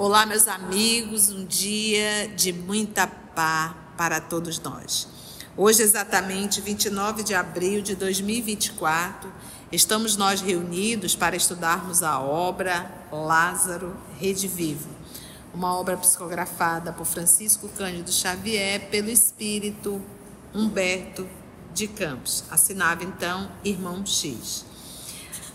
Olá, meus amigos, um dia de muita paz para todos nós. Hoje, exatamente 29 de abril de 2024, estamos nós reunidos para estudarmos a obra Lázaro Redivivo, uma obra psicografada por Francisco Cândido Xavier pelo espírito Humberto de Campos. Assinava então Irmão X.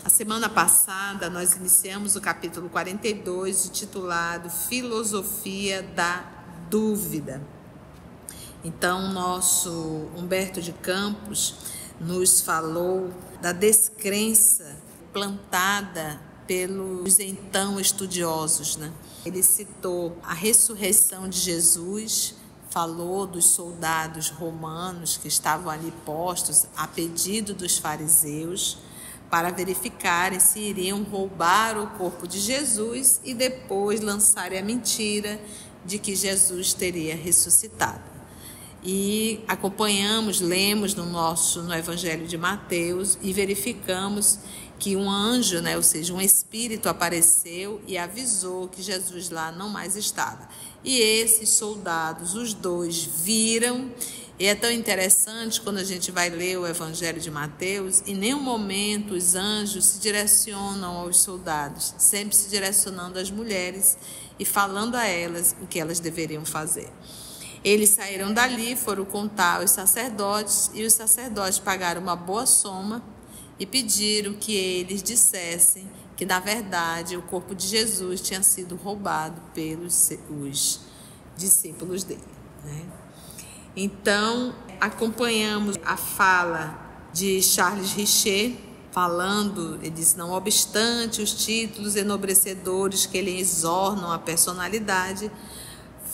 A semana passada nós iniciamos o capítulo 42, intitulado Filosofia da Dúvida. Então, nosso Humberto de Campos nos falou da descrença plantada pelos então estudiosos, né? Ele citou a ressurreição de Jesus, falou dos soldados romanos que estavam ali postos a pedido dos fariseus, para verificarem se iriam roubar o corpo de Jesus e depois lançarem a mentira de que Jesus teria ressuscitado. E acompanhamos, lemos no Evangelho de Mateus e verificamos que um anjo, ou seja, um espírito apareceu e avisou que Jesus lá não mais estava. E esses soldados, os dois, viram. E é tão interessante quando a gente vai ler o Evangelho de Mateus, em nenhum momento os anjos se direcionam aos soldados, sempre se direcionando às mulheres e falando a elas o que elas deveriam fazer. Eles saíram dali, foram contar aos sacerdotes, e os sacerdotes pagaram uma boa soma e pediram que eles dissessem que, na verdade, o corpo de Jesus tinha sido roubado pelos os discípulos dele, Então, acompanhamos a fala de Charles Richer, falando, ele diz, não obstante os títulos enobrecedores que lhe exornam a personalidade,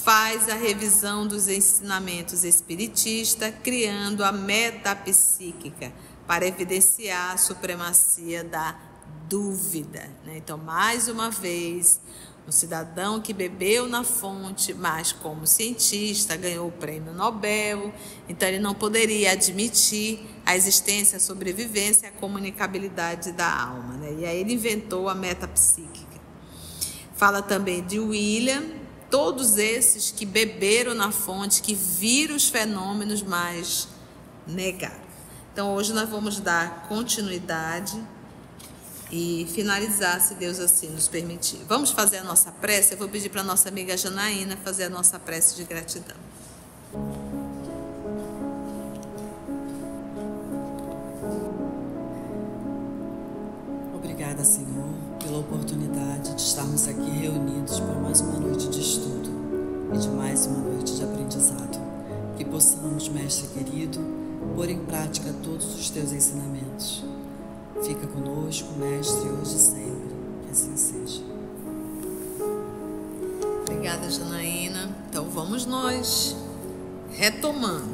faz a revisão dos ensinamentos espiritistas, criando a metapsíquica, para evidenciar a supremacia da dúvida. Então, mais uma vez, um cidadão que bebeu na fonte, mas como cientista ganhou o prêmio Nobel, então ele não poderia admitir a existência, a sobrevivência e a comunicabilidade da alma. E aí ele inventou a metapsíquica. Fala também de William, todos esses que beberam na fonte, que viram os fenômenos, mas negaram. Então hoje nós vamos dar continuidade e finalizar, se Deus assim nos permitir. Vamos fazer a nossa prece? Eu vou pedir para a nossa amiga Janaína fazer a nossa prece de gratidão. Obrigada, Senhor, pela oportunidade de estarmos aqui reunidos para mais uma noite de estudo e de mais uma noite de aprendizado. Que possamos, Mestre querido, pôr em prática todos os teus ensinamentos. Fica conosco, Mestre, hoje e sempre. Que assim seja. Obrigada, Janaína. Então vamos nós, retomando.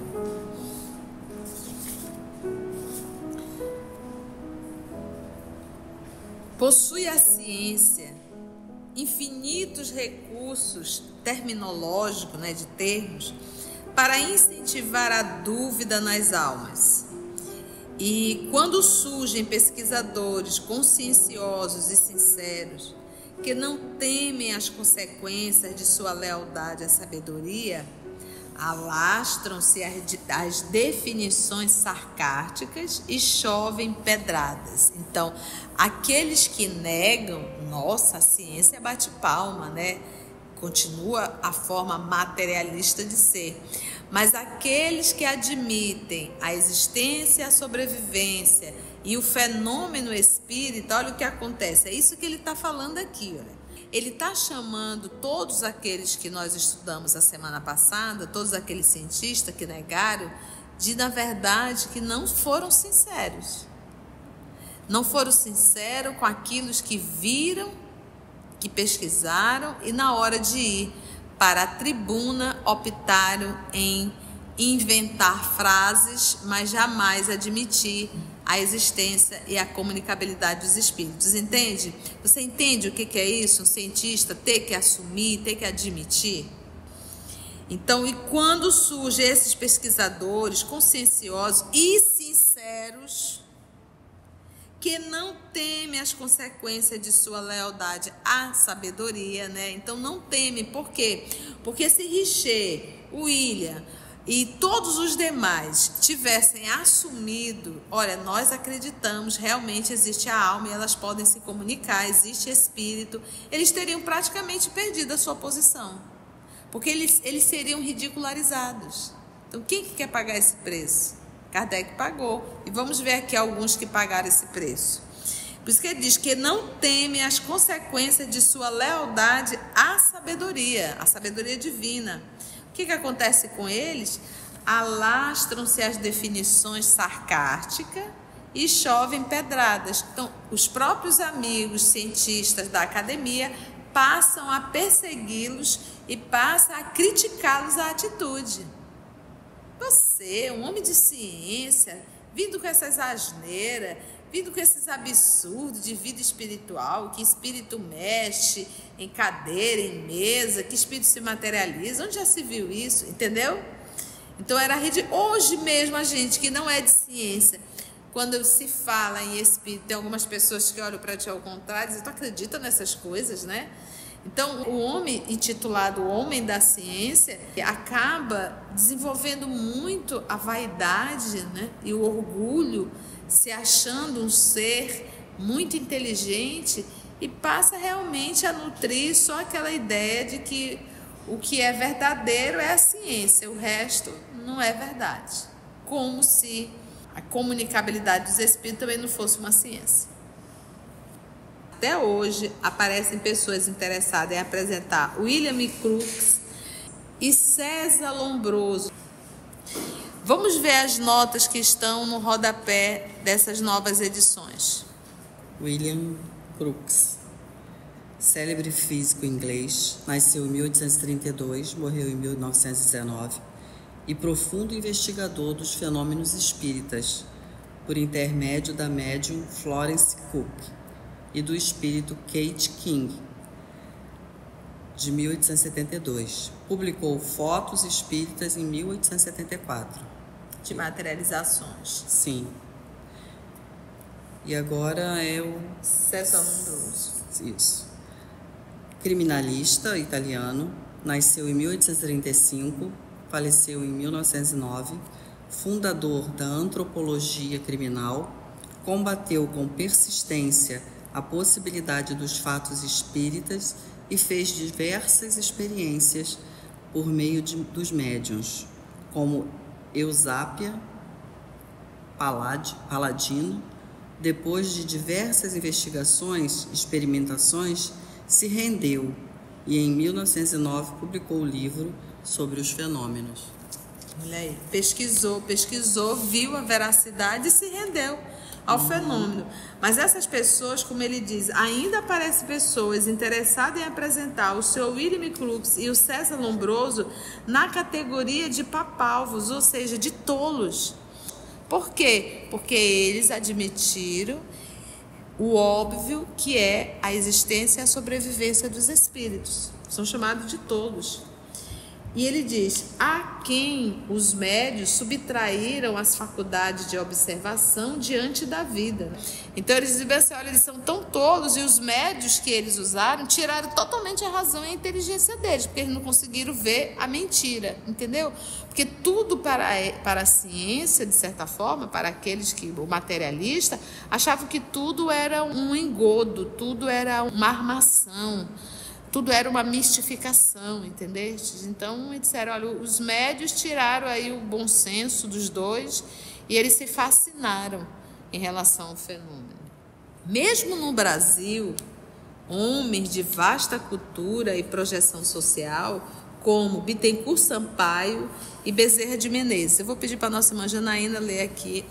Possui a ciência infinitos recursos terminológicos, de termos, para incentivar a dúvida nas almas. E quando surgem pesquisadores conscienciosos e sinceros, que não temem as consequências de sua lealdade à sabedoria, alastram-se as definições sarcásticas e chovem pedradas. Então, aqueles que negam, nossa, a ciência bate palma, Continua a forma materialista de ser. Mas aqueles que admitem a existência, a sobrevivência e o fenômeno espírita, olha o que acontece. É isso que ele está falando aqui, Ele está chamando todos aqueles que nós estudamos a semana passada, todos aqueles cientistas que negaram, de, na verdade, que não foram sinceros. Não foram sinceros com aquilo que viram, que pesquisaram e na hora de ir para a tribuna optaram em inventar frases, mas jamais admitir a existência e a comunicabilidade dos espíritos. Entende? Você entende o que é isso? Um cientista ter que assumir, ter que admitir? Então, e quando surgem esses pesquisadores conscienciosos e sinceros, que não teme as consequências de sua lealdade à sabedoria, né? Então não teme, por quê? Porque se Richer, William e todos os demais tivessem assumido, olha, nós acreditamos, realmente existe a alma e elas podem se comunicar, existe espírito, eles teriam praticamente perdido a sua posição, porque eles seriam ridicularizados. Então quem que quer pagar esse preço? Kardec pagou, e vamos ver aqui alguns que pagaram esse preço. Por isso que ele diz que não teme as consequências de sua lealdade à sabedoria divina. O que acontece com eles? Alastram-se as definições sarcásticas e chovem pedradas. Então, os próprios amigos cientistas da academia passam a persegui-los e passam a criticá-los a atitude. Você, um homem de ciência, vindo com essas asneiras, vindo com esses absurdos de vida espiritual, que espírito mexe em cadeira, em mesa, que espírito se materializa, onde já se viu isso, entendeu? Então era hoje mesmo a gente que não é de ciência, quando se fala em espírito, tem algumas pessoas que olham para ti ao contrário e dizem, tu acredita nessas coisas, né? Então, o homem intitulado Homem da Ciência acaba desenvolvendo muito a vaidade, né? E o orgulho, se achando um ser muito inteligente e passa realmente a nutrir só aquela ideia de que o que é verdadeiro é a ciência, o resto não é verdade. Como se a comunicabilidade dos espíritos também não fosse uma ciência. Até hoje aparecem pessoas interessadas em apresentar William Crookes e César Lombroso. Vamos ver as notas que estão no rodapé dessas novas edições. William Crookes, célebre físico inglês, nasceu em 1832, morreu em 1919, e profundo investigador dos fenômenos espíritas, por intermédio da médium Florence Cook e do espírito Kate King, de 1872. Publicou Fotos Espíritas em 1874. De materializações. Sim. E agora é o César Lombroso. Isso. Criminalista italiano, nasceu em 1835, faleceu em 1909, fundador da antropologia criminal, combateu com persistência a possibilidade dos fatos espíritas e fez diversas experiências por meio dos médiuns, como Eusápia Paladino. Depois de diversas investigações, experimentações, se rendeu e em 1909 publicou o livro sobre os fenômenos. Olha aí, pesquisou, viu a veracidade e se rendeu ao fenômeno. Mas essas pessoas, como ele diz, ainda aparecem pessoas interessadas em apresentar o seu William Crookes e o César Lombroso na categoria de papalvos, ou seja, de tolos. Por quê? Porque eles admitiram o óbvio que é a existência e a sobrevivência dos espíritos. São chamados de tolos. E ele diz, a quem os médios subtraíram as faculdades de observação diante da vida. Então eles dizem assim, olha, eles são tão tolos e os médios que eles usaram tiraram totalmente a razão e a inteligência deles, porque eles não conseguiram ver a mentira, entendeu? Porque tudo para a ciência, de certa forma, para aqueles que, o materialista, achavam que tudo era um engodo, tudo era uma armação, tudo era uma mistificação, entendeste? Então, eles disseram, olha, os médios tiraram aí o bom senso dos dois e eles se fascinaram em relação ao fenômeno. Mesmo no Brasil, homens de vasta cultura e projeção social, como Bittencourt Sampaio e Bezerra de Menezes. Eu vou pedir para a nossa irmã Janaína ler aqui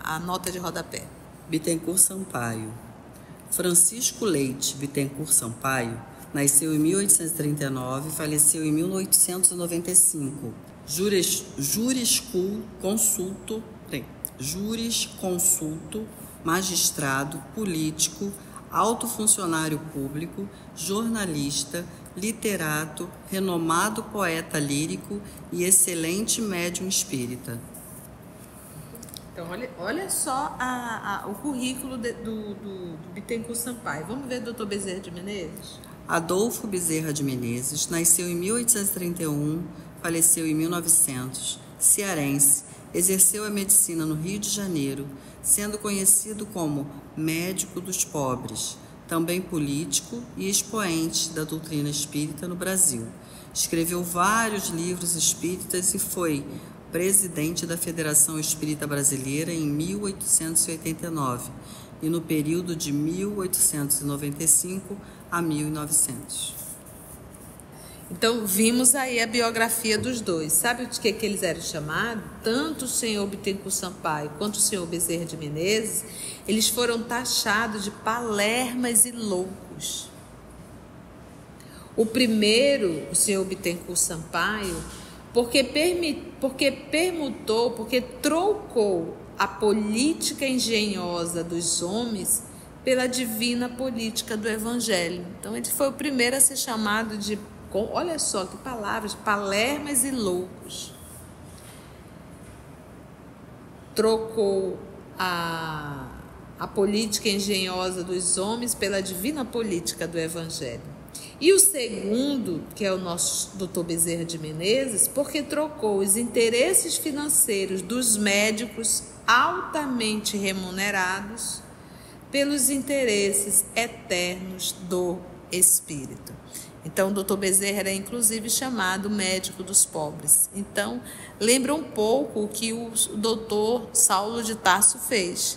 a nota de rodapé. Bittencourt Sampaio. Francisco Leite Bittencourt Sampaio nasceu em 1839 e faleceu em 1895. Jurisconsulto, magistrado, político, alto funcionário público, jornalista, literato, renomado poeta lírico e excelente médium espírita. Então, olha só o currículo do Bittencourt Sampaio. Vamos ver o Dr. Bezerra de Menezes? Adolfo Bezerra de Menezes nasceu em 1831, faleceu em 1900, cearense, exerceu a medicina no Rio de Janeiro, sendo conhecido como médico dos pobres, também político e expoente da doutrina espírita no Brasil. Escreveu vários livros espíritas e foi presidente da Federação Espírita Brasileira em 1889 e no período de 1895 a 1900. Então, vimos aí a biografia dos dois. Sabe de que eles eram chamados? Tanto o senhor Bittencourt Sampaio quanto o senhor Bezerra de Menezes, eles foram taxados de palermas e loucos. O primeiro, o senhor Bittencourt Sampaio, porque trocou a política engenhosa dos homens pela divina política do Evangelho. Então, ele foi o primeiro a ser chamado de, olha só que palavras, palermas e loucos. Trocou a política engenhosa dos homens pela divina política do Evangelho. E o segundo, que é o nosso Dr. Bezerra de Menezes, porque trocou os interesses financeiros dos médicos altamente remunerados pelos interesses eternos do espírito. Então, o Dr. Bezerra era inclusive chamado médico dos pobres. Então, lembra um pouco o que o doutor Saulo de Tarso fez.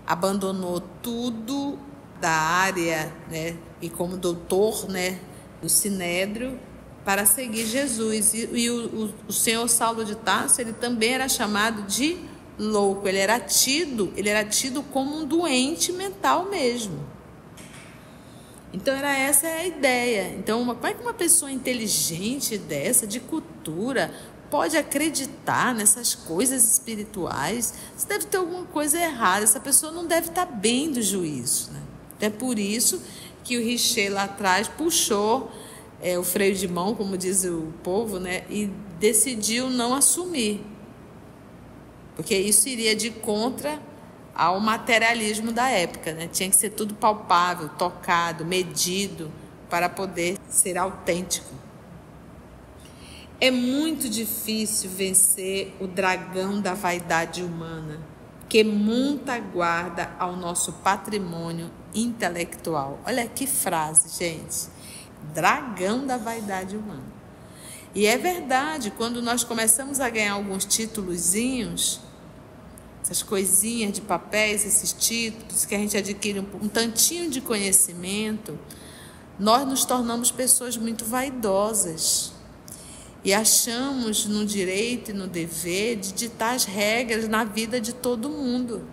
Abandonou tudo da área, né, e como doutor, né, do Sinédrio, para seguir Jesus. E o senhor Saulo de Tarso, ele também era chamado de louco. Ele era tido como um doente mental mesmo. Então, essa é a ideia. Então, como é que uma pessoa inteligente dessa, de cultura, pode acreditar nessas coisas espirituais? Isso deve ter alguma coisa errada. Essa pessoa não deve estar bem do juízo, né? É por isso que o Richer lá atrás puxou o freio de mão, como diz o povo, né? E decidiu não assumir. Porque isso iria de contra ao materialismo da época, né? Tinha que ser tudo palpável, tocado, medido, para poder ser autêntico. É muito difícil vencer o dragão da vaidade humana, que monta guarda ao nosso patrimônio intelectual. Olha que frase, gente. Dragão da vaidade humana. E é verdade, quando nós começamos a ganhar alguns títulozinhos, essas coisinhas de papéis, esses títulos que a gente adquire um tantinho de conhecimento, nós nos tornamos pessoas muito vaidosas. E achamos no direito e no dever de ditar as regras na vida de todo mundo.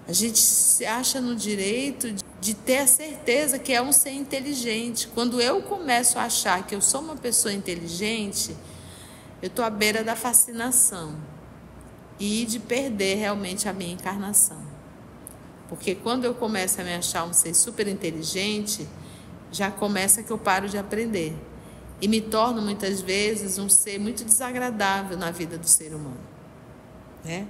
A gente se acha no direito de ter a certeza que é um ser inteligente. Quando eu começo a achar que eu sou uma pessoa inteligente, eu estou à beira da fascinação e de perder realmente a minha encarnação. Porque quando eu começo a me achar um ser super inteligente, já começa que eu paro de aprender. E me torno, muitas vezes, um ser muito desagradável na vida do ser humano, né?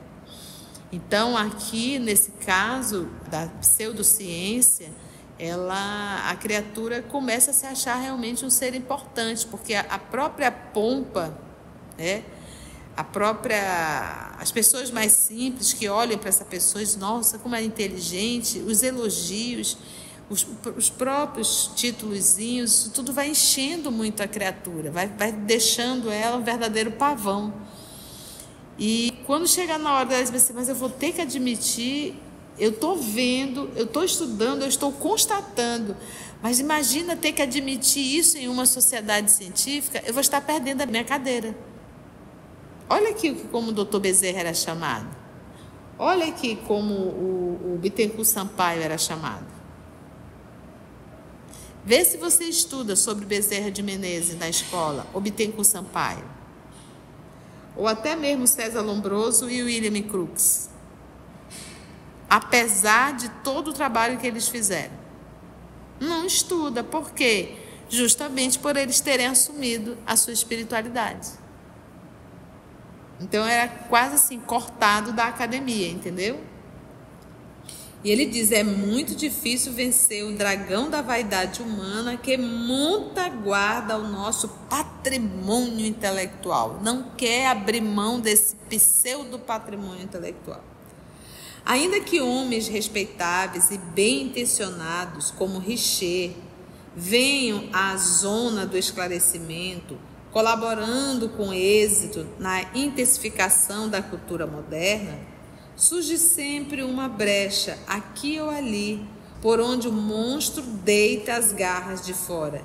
Então, aqui, nesse caso da pseudociência, a criatura começa a se achar realmente um ser importante, porque a própria pompa, né? As pessoas mais simples que olham para essa pessoa e dizem, nossa, como é inteligente, os elogios, os próprios títulozinhos, isso tudo vai enchendo muito a criatura, vai deixando ela um verdadeiro pavão. E quando chegar na hora dela dizer, mas eu vou ter que admitir, eu estou vendo, eu estou estudando, eu estou constatando, mas imagina ter que admitir isso em uma sociedade científica, eu vou estar perdendo a minha cadeira. Olha aqui como o doutor Bezerra era chamado. Olha aqui como o Bittencourt Sampaio era chamado. Vê se você estuda sobre Bezerra de Menezes na escola, ou Bittencourt Sampaio. Ou até mesmo César Lombroso e William Crookes. Apesar de todo o trabalho que eles fizeram. Não estuda. Por quê? Justamente por eles terem assumido a sua espiritualidade. Então era quase assim, cortado da academia, entendeu? E ele diz, é muito difícil vencer o dragão da vaidade humana que monta guarda ao nosso patrimônio intelectual. Não quer abrir mão desse pseudo patrimônio intelectual. Ainda que homens respeitáveis e bem intencionados, como Richer, venham à zona do esclarecimento, colaborando com êxito na intensificação da cultura moderna, surge sempre uma brecha, aqui ou ali, por onde o monstro deita as garras de fora,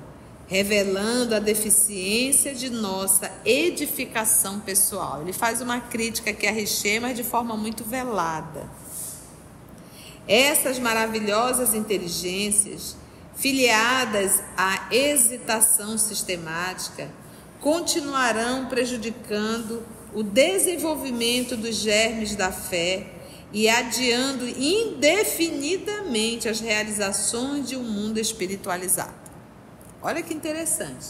revelando a deficiência de nossa edificação pessoal. Ele faz uma crítica aqui a Richer, mas de forma muito velada. Essas maravilhosas inteligências, filiadas à hesitação sistemática, continuarão prejudicando o desenvolvimento dos germes da fé e adiando indefinidamente as realizações de um mundo espiritualizado. Olha que interessante.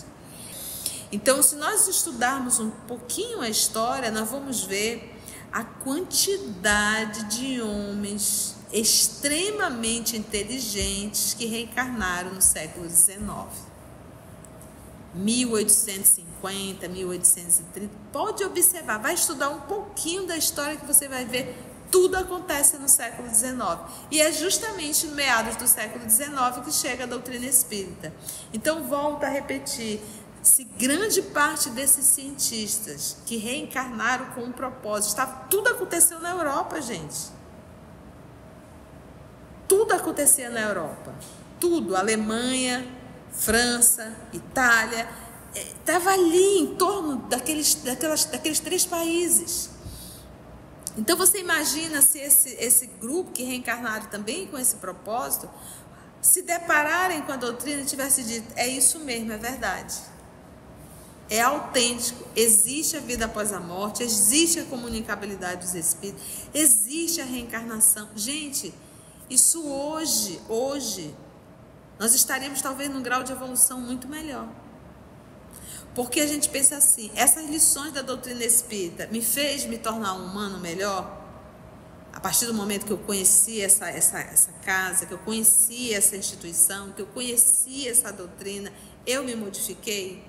Então, se nós estudarmos um pouquinho a história, nós vamos ver a quantidade de homens extremamente inteligentes que reencarnaram no século XIX. 1850, 1830, pode observar, vai estudar um pouquinho da história que você vai ver, tudo acontece no século XIX. E é justamente no meados do século XIX que chega a doutrina espírita. Então, volto a repetir, se grande parte desses cientistas que reencarnaram com um propósito, tudo aconteceu na Europa, gente. Tudo acontecia na Europa. Tudo, Alemanha, França, Itália, estava ali em torno daqueles 3 países. Então você imagina se esse grupo que reencarnaram também com esse propósito, se depararem com a doutrina e tivesse dito, é isso mesmo, é verdade. É autêntico, existe a vida após a morte, existe a comunicabilidade dos espíritos, existe a reencarnação. Gente, isso hoje, nós estaríamos talvez num grau de evolução muito melhor. Porque a gente pensa assim, essas lições da doutrina espírita me fez me tornar um humano melhor? A partir do momento que eu conheci essa casa, que eu conheci essa instituição, que eu conheci essa doutrina, eu me modifiquei?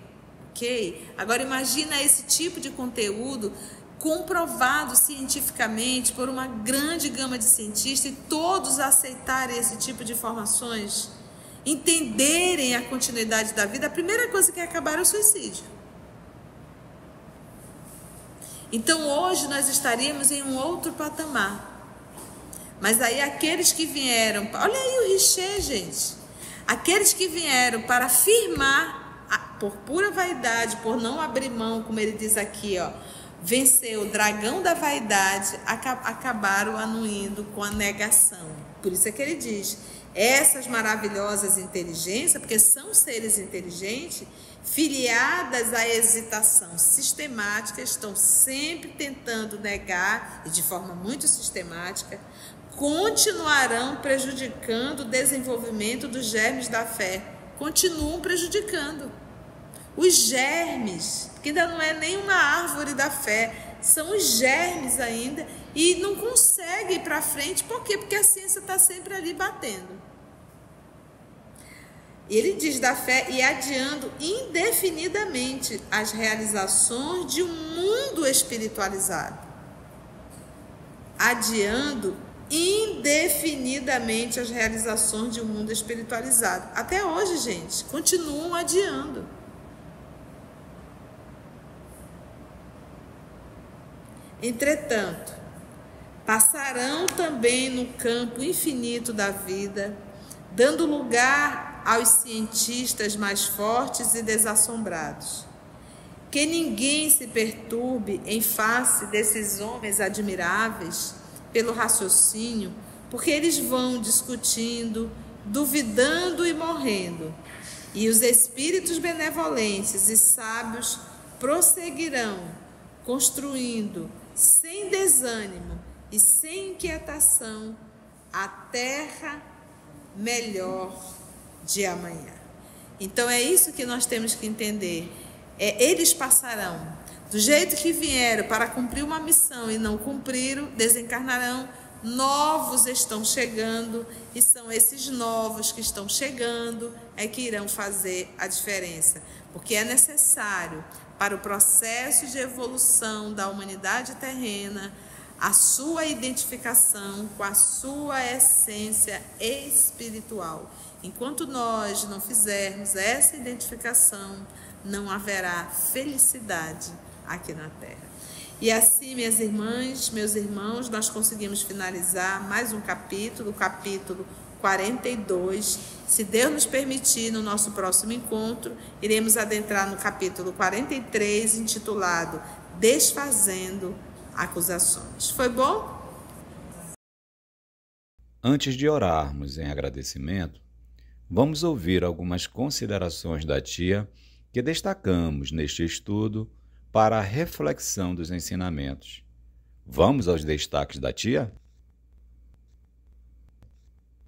Ok? Agora imagina esse tipo de conteúdo comprovado cientificamente por uma grande gama de cientistas e todos aceitarem esse tipo de informações, entenderem a continuidade da vida. A primeira coisa que é acabar é o suicídio. Então hoje nós estaríamos em um outro patamar. Mas aí aqueles que vieram, olha aí o Richer, gente, aqueles que vieram para afirmar, por pura vaidade, por não abrir mão, como ele diz aqui, vencer o dragão da vaidade, acabaram anuindo com a negação. Por isso é que ele diz, essas maravilhosas inteligências, porque são seres inteligentes, filiadas à hesitação sistemática, estão sempre tentando negar, e de forma muito sistemática, continuarão prejudicando o desenvolvimento dos germes da fé. Continuam prejudicando. Os germes, que ainda não é nenhuma árvore da fé, são os germes ainda, e não consegue ir para frente. Por quê? Porque a ciência está sempre ali batendo. Ele diz da fé e adiando indefinidamente as realizações de um mundo espiritualizado. Adiando indefinidamente as realizações de um mundo espiritualizado. Até hoje, gente, continuam adiando. Entretanto, passarão também no campo infinito da vida, dando lugar aos cientistas mais fortes e desassombrados. Que ninguém se perturbe em face desses homens admiráveis pelo raciocínio, porque eles vão discutindo, duvidando e morrendo, e os espíritos benevolentes e sábios prosseguirão, construindo, sem desânimo e sem inquietação, a terra melhor de amanhã. Então é isso que nós temos que entender. Eles passarão. Do jeito que vieram para cumprir uma missão e não cumpriram, desencarnarão. Novos estão chegando, e são esses novos que estão chegando que irão fazer a diferença. Porque é necessário, para o processo de evolução da humanidade terrena, a sua identificação com a sua essência espiritual. Enquanto nós não fizermos essa identificação, não haverá felicidade aqui na Terra. E assim, minhas irmãs, meus irmãos, nós conseguimos finalizar mais um capítulo, o capítulo 42. Se Deus nos permitir, no nosso próximo encontro, iremos adentrar no capítulo 43, intitulado Desfazendo Acusações. Foi bom? Antes de orarmos em agradecimento, vamos ouvir algumas considerações da tia que destacamos neste estudo para a reflexão dos ensinamentos. Vamos aos destaques da tia?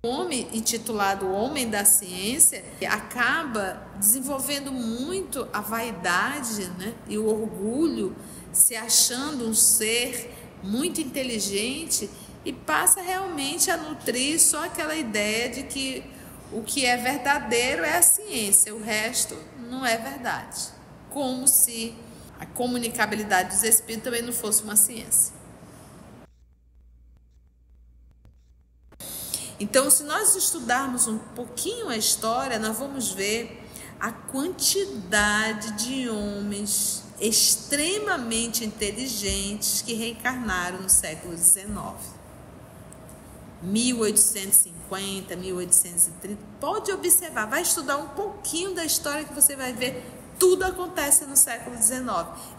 O homem, intitulado Homem da Ciência, acaba desenvolvendo muito a vaidade, né, e o orgulho, se achando um ser muito inteligente, e passa realmente a nutrir só aquela ideia de que o que é verdadeiro é a ciência, o resto não é verdade. Como se a comunicabilidade dos espíritos também não fosse uma ciência. Então, se nós estudarmos um pouquinho a história, nós vamos ver a quantidade de homens extremamente inteligentes que reencarnaram no século XIX. 1850, 1830. Pode observar, vai estudar um pouquinho da história que você vai ver. Tudo acontece no século XIX.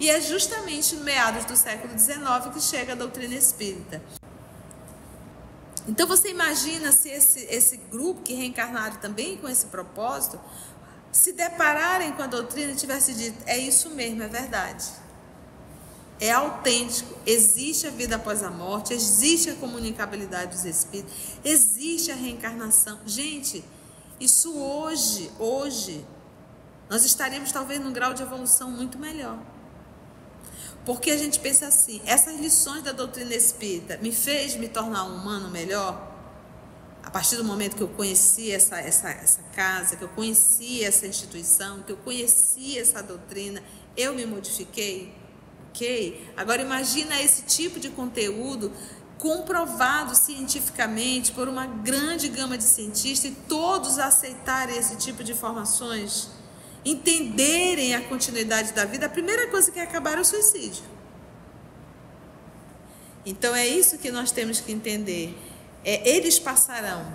E é justamente no meados do século XIX que chega a doutrina espírita. Então você imagina se esse grupo que reencarnaram também com esse propósito, se depararem com a doutrina e tivesse dito, é isso mesmo, é verdade. É autêntico, existe a vida após a morte, existe a comunicabilidade dos espíritos, existe a reencarnação. Gente, isso hoje, nós estaríamos talvez num grau de evolução muito melhor. Porque a gente pensa assim, essas lições da doutrina espírita me fez me tornar um humano melhor? A partir do momento que eu conheci essa casa, que eu conheci essa instituição, que eu conheci essa doutrina, eu me modifiquei? Ok? Agora imagina esse tipo de conteúdo comprovado cientificamente por uma grande gama de cientistas e todos aceitarem esse tipo de informações, entenderem a continuidade da vida. A primeira coisa que é acabar é o suicídio. Então é isso que nós temos que entender. Eles passarão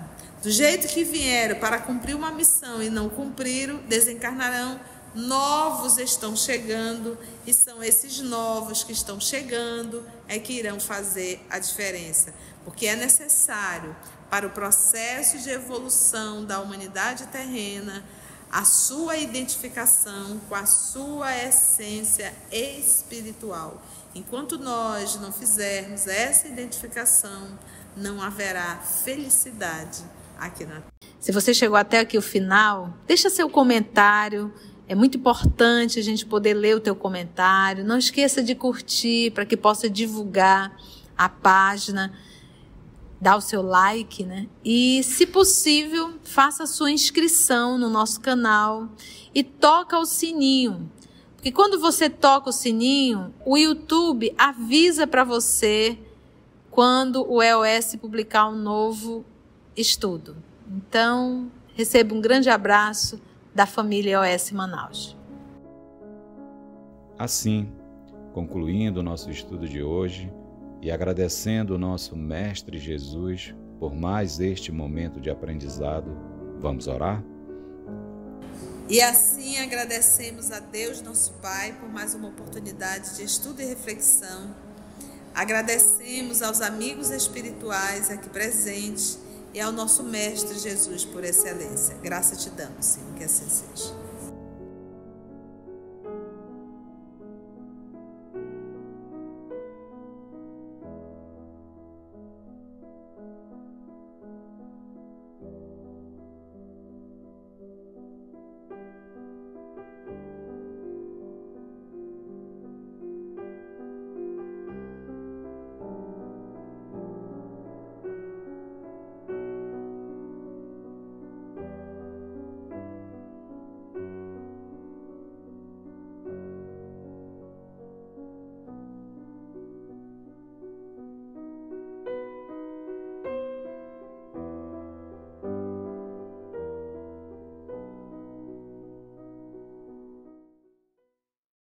do jeito que vieram para cumprir uma missão e não cumpriram, desencarnarão. Novos estão chegando, e são esses novos que estão chegando que irão fazer a diferença. Porque é necessário, para o processo de evolução da humanidade terrena, a sua identificação com a sua essência espiritual. Enquanto nós não fizermos essa identificação, não haverá felicidade aqui na Terra. Se você chegou até aqui o final, deixa seu comentário. É muito importante a gente poder ler o teu comentário. Não esqueça de curtir para que possa divulgar a página. Dá o seu like, né? E, se possível, faça a sua inscrição no nosso canal e toca o sininho. Porque quando você toca o sininho, o YouTube avisa para você quando o EOS publicar um novo estudo. Então, receba um grande abraço da família EOS Manaus. Assim, concluindo o nosso estudo de hoje e agradecendo o nosso Mestre Jesus por mais este momento de aprendizado, vamos orar? E assim agradecemos a Deus, nosso Pai, por mais uma oportunidade de estudo e reflexão. Agradecemos aos amigos espirituais aqui presentes e ao nosso Mestre Jesus por excelência. Graça te damos, Senhor, que assim seja.